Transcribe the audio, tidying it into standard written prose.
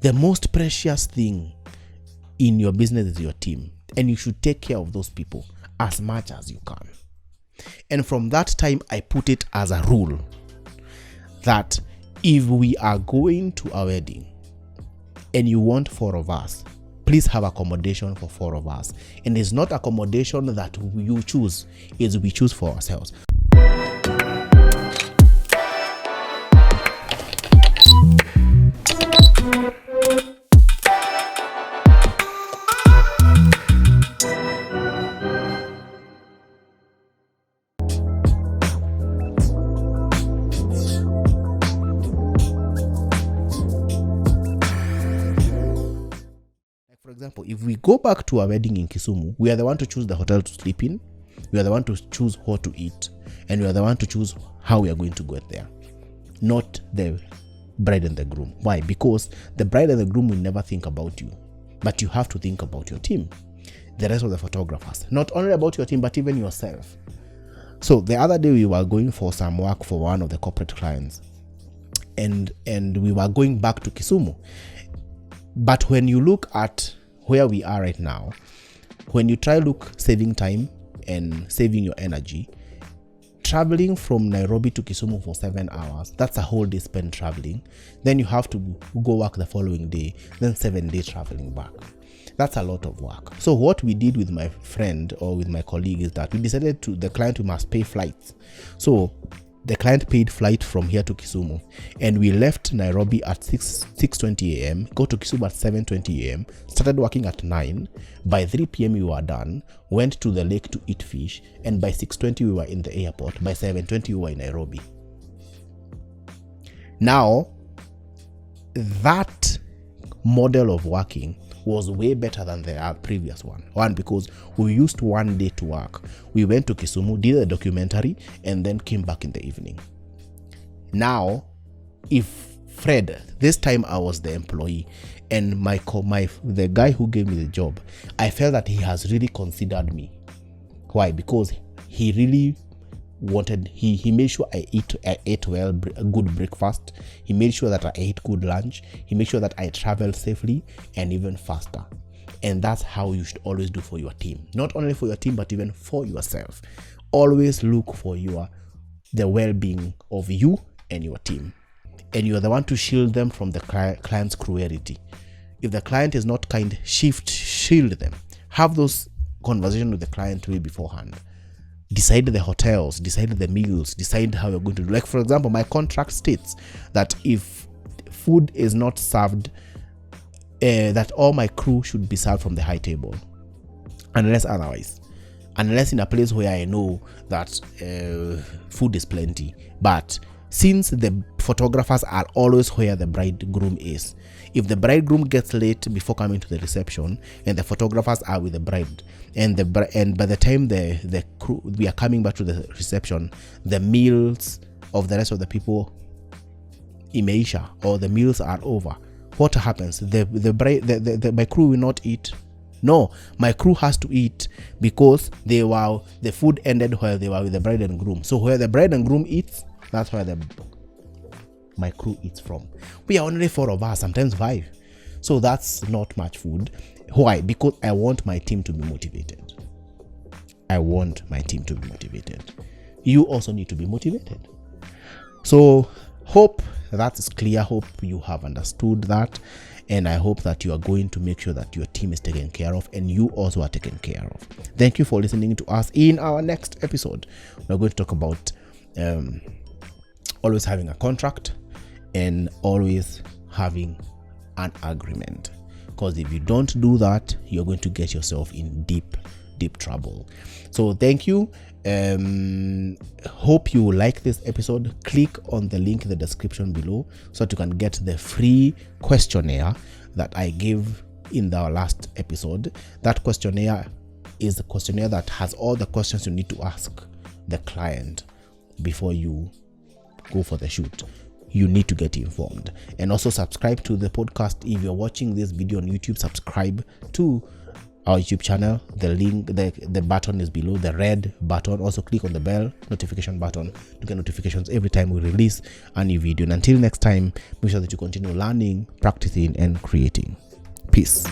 The most precious thing in your business is your team, and you should take care of those people as much as you can. And from that time, I put it as a rule that if we are going to a wedding and you want 4 of us, please have accommodation for 4 of us. And it's not accommodation that you choose, it's we choose for ourselves. For example, if we go back to our wedding in Kisumu, we are the one to choose the hotel to sleep in, we are the one to choose what to eat, and we are the one to choose how we are going to get there, not the bride and the groom. Why? Because the bride and the groom will never think about you, but you have to think about your team, the rest of the photographers, not only about your team, but even yourself. So the other day we were going for some work for one of the corporate clients, and we were going back to Kisumu. But when you look at where we are right now, when you try look saving time and saving your energy, traveling from Nairobi to Kisumu for 7 hours, that's a whole day spent traveling. Then you have to go work the following day, then 7 days traveling back. That's a lot of work. So what we did with my friend or with my colleague is that we decided the client, we must pay flights. So the client paid flight from here to Kisumu, and we left Nairobi at 6:20 a.m., go to Kisumu at 7:20 a.m., started working at 9. By 3 p.m. we were done, went to the lake to eat fish, and by 6:20 we were in the airport. By 7:20 we were in Nairobi. Now, that model of working was way better than the previous one. One, because we used 1 day to work. We went to Kisumu, did a documentary, and then came back in the evening. Now, if Fred, this time I was the employee, and the guy who gave me the job, I felt that he has really considered me. Why? Because he really wanted, he made sure I ate well, a good breakfast. He made sure that I ate good lunch. He made sure that I traveled safely and even faster. And that's how you should always do for your team. Not only for your team, but even for yourself. Always look for the well-being of you and your team. And you're the one to shield them from the client's cruelty. If the client is not kind, shield them. Have those conversations with the client way beforehand. Decide the hotels, decide the meals, decide how you're going to do. Like, for example, my contract states that if food is not served, that all my crew should be served from the high table, unless otherwise. Unless in a place where I know that food is plenty. But since the photographers are always where the bridegroom is, if the bridegroom gets late before coming to the reception and the photographers are with the bride, and by the time the crew, we are coming back to the reception, the meals of the rest of the people imeisha, or the meals are over, what happens? My crew will not eat. No, my crew has to eat, because the food ended while they were with the bride and groom. So where the bride and groom eats, that's where my crew eats from. We are only 4 of us, sometimes 5. So that's not much food. Why? Because I want my team to be motivated. I want my team to be motivated. You also need to be motivated. So hope that is clear. Hope you have understood that. And I hope that you are going to make sure that your team is taken care of and you also are taken care of. Thank you for listening to us. In our next episode, we're going to talk about always having a contract and always having an agreement. Because if you don't do that, you're going to get yourself in deep trouble. So thank you. Hope you like this episode. Click on the link in the description below so that you can get the free questionnaire that I gave in the last episode. That questionnaire is a questionnaire that has all the questions you need to ask the client before you go for the shoot. You need to get informed. And also subscribe to the podcast. If you're watching this video on YouTube, subscribe to our YouTube channel. The link, the button is below, the red button. Also click on the bell notification button to get notifications every time we release a new video. And until next time, make sure that you continue learning, practicing, and creating. Peace.